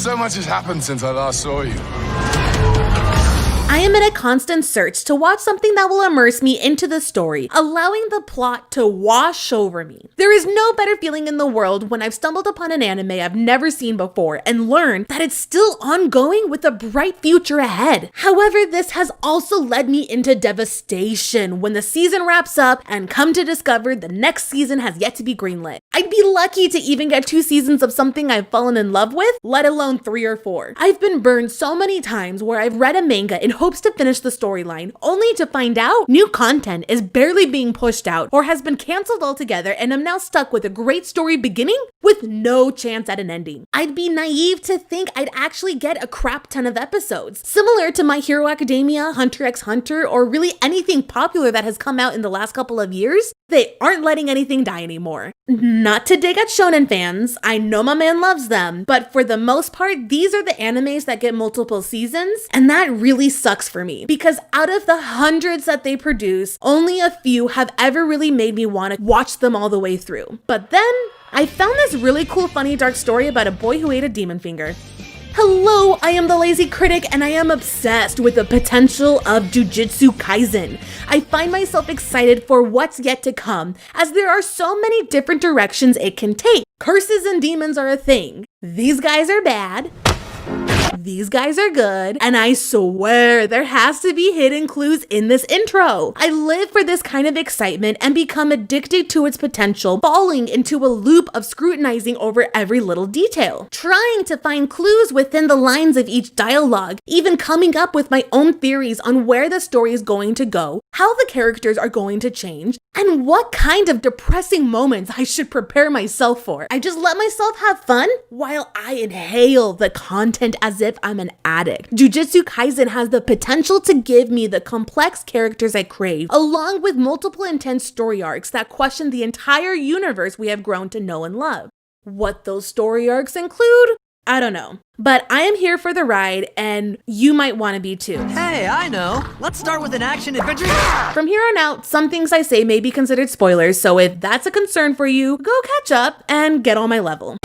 So much has happened since I last saw you. I am in a constant search to watch something that will immerse me into the story, allowing the plot to wash over me. There is no better feeling in the world when I've stumbled upon an anime I've never seen before and learned that it's still ongoing with a bright future ahead. However, this has also led me into devastation when the season wraps up and come to discover the next season has yet to be greenlit. I'd be lucky to even get 2 seasons of something I've fallen in love with, let alone 3 or 4. I've been burned so many times where I've read a manga in hopes to finish the storyline, only to find out new content is barely being pushed out or has been canceled altogether, and I'm now stuck with a great story beginning with no chance at an ending. I'd be naive to think I'd actually get a crap ton of episodes. Similar to My Hero Academia, Hunter x Hunter, or really anything popular that has come out in the last couple of years, they aren't letting anything die anymore. Not to dig at shonen fans, I know my man loves them, but for the most part, these are the animes that get multiple seasons, and that really sucks for me, because out of the hundreds that they produce, only a few have ever really made me want to watch them all the way through. But then, I found this really cool, funny, dark story about a boy who ate a demon finger. Hello, I am the Lazy Critic, and I am obsessed with the potential of Jujutsu Kaisen. I find myself excited for what's yet to come, as there are so many different directions it can take. Curses and demons are a thing. These guys are bad. These guys are good, and I swear there has to be hidden clues in this intro. I live for this kind of excitement and become addicted to its potential, falling into a loop of scrutinizing over every little detail, trying to find clues within the lines of each dialogue, even coming up with my own theories on where the story is going to go, how the characters are going to change, and what kind of depressing moments I should prepare myself for. I just let myself have fun while I inhale the content as if I'm an addict. Jujutsu Kaisen has the potential to give me the complex characters I crave, along with multiple intense story arcs that question the entire universe we have grown to know and love. What those story arcs include? I don't know. But I am here for the ride, and you might want to be too. Hey, I know. Let's start with an action adventure. From here on out, some things I say may be considered spoilers, so if that's a concern for you, go catch up and get on my level.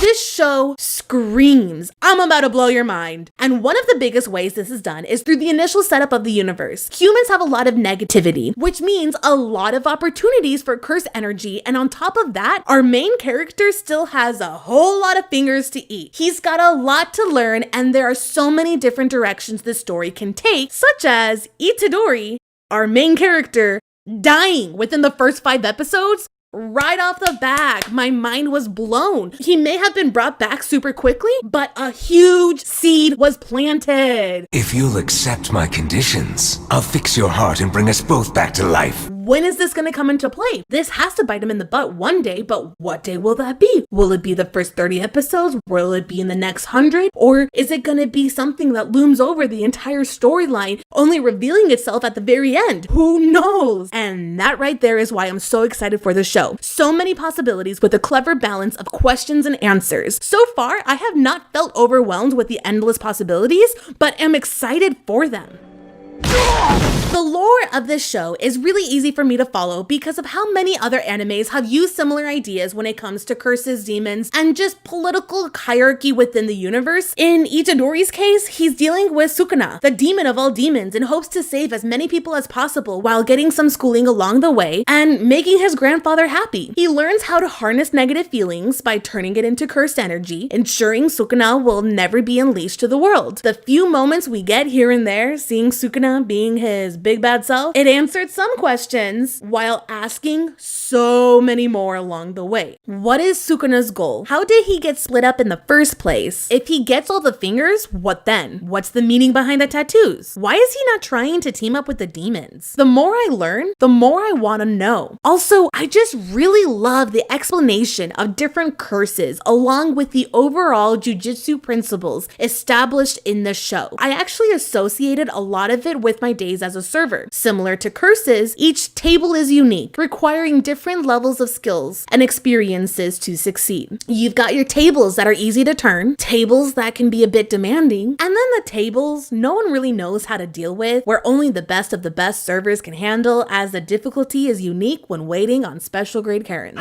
This show screams, I'm about to blow your mind. And one of the biggest ways this is done is through the initial setup of the universe. Humans have a lot of negativity, which means a lot of opportunities for curse energy. And on top of that, our main character still has a whole lot of fingers to eat. He's got a lot to learn, and there are so many different directions this story can take, such as Itadori, our main character, dying within the first 5 episodes. Right off the back, my mind was blown. He may have been brought back super quickly, but a huge seed was planted. If you'll accept my conditions, I'll fix your heart and bring us both back to life. When is this gonna come into play? This has to bite him in the butt one day, but what day will that be? Will it be the first 30 episodes? Will it be in the next 100? Or is it gonna be something that looms over the entire storyline, only revealing itself at the very end? Who knows? And that right there is why I'm so excited for the show. So many possibilities with a clever balance of questions and answers. So far, I have not felt overwhelmed with the endless possibilities, but am excited for them. The lore of this show is really easy for me to follow because of how many other animes have used similar ideas when it comes to curses, demons, and just political hierarchy within the universe. In Itadori's case, he's dealing with Sukuna, the demon of all demons, in hopes to save as many people as possible while getting some schooling along the way and making his grandfather happy. He learns how to harness negative feelings by turning it into cursed energy, ensuring Sukuna will never be unleashed to the world. The few moments we get here and there, seeing Sukuna being his big bad self, it answered some questions while asking so many more along the way. What is Sukuna's goal? How did he get split up in the first place? If he gets all the fingers, what then? What's the meaning behind the tattoos? Why is he not trying to team up with the demons? The more I learn, the more I want to know. Also, I just really love the explanation of different curses along with the overall jujutsu principles established in the show. I actually associated a lot of it with my days as a server. Similar to curses, each table is unique, requiring different levels of skills and experiences to succeed. You've got your tables that are easy to turn, tables that can be a bit demanding, and then the tables no one really knows how to deal with, where only the best of the best servers can handle, as the difficulty is unique when waiting on special grade Karens.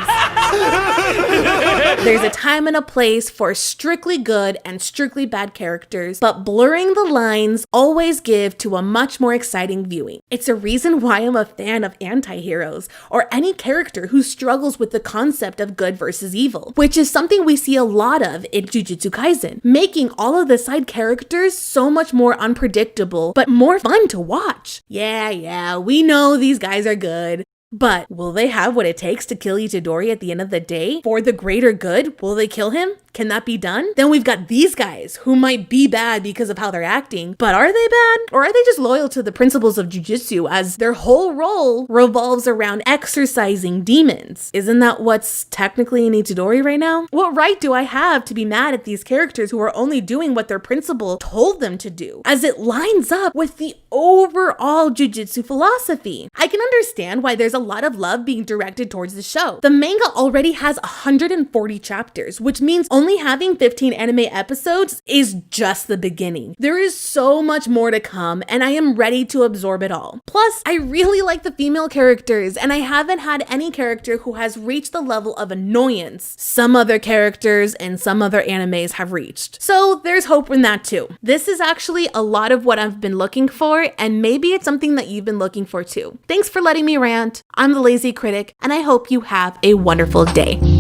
There's a time and a place for strictly good and strictly bad characters, but blurring the lines always give to a much more exciting viewing. It's a reason why I'm a fan of anti-heroes, or any character who struggles with the concept of good versus evil, which is something we see a lot of in Jujutsu Kaisen, making all of the side characters so much more unpredictable, but more fun to watch. Yeah, we know these guys are good. But will they have what it takes to kill Itadori at the end of the day? For the greater good, will they kill him? Can that be done? Then we've got these guys who might be bad because of how they're acting, but are they bad? Or are they just loyal to the principles of Jujutsu, as their whole role revolves around exorcising demons? Isn't that what's technically in Itadori right now? What right do I have to be mad at these characters who are only doing what their principal told them to do, as it lines up with the overall Jujutsu philosophy? I can understand why there's a lot of love being directed towards the show. The manga already has 140 chapters, which means only having 15 anime episodes is just the beginning. There is so much more to come, and I am ready to absorb it all. Plus, I really like the female characters, and I haven't had any character who has reached the level of annoyance some other characters and some other animes have reached. So there's hope in that too. This is actually a lot of what I've been looking for, and maybe it's something that you've been looking for too. Thanks for letting me rant. I'm the Lazy Critic, and I hope you have a wonderful day.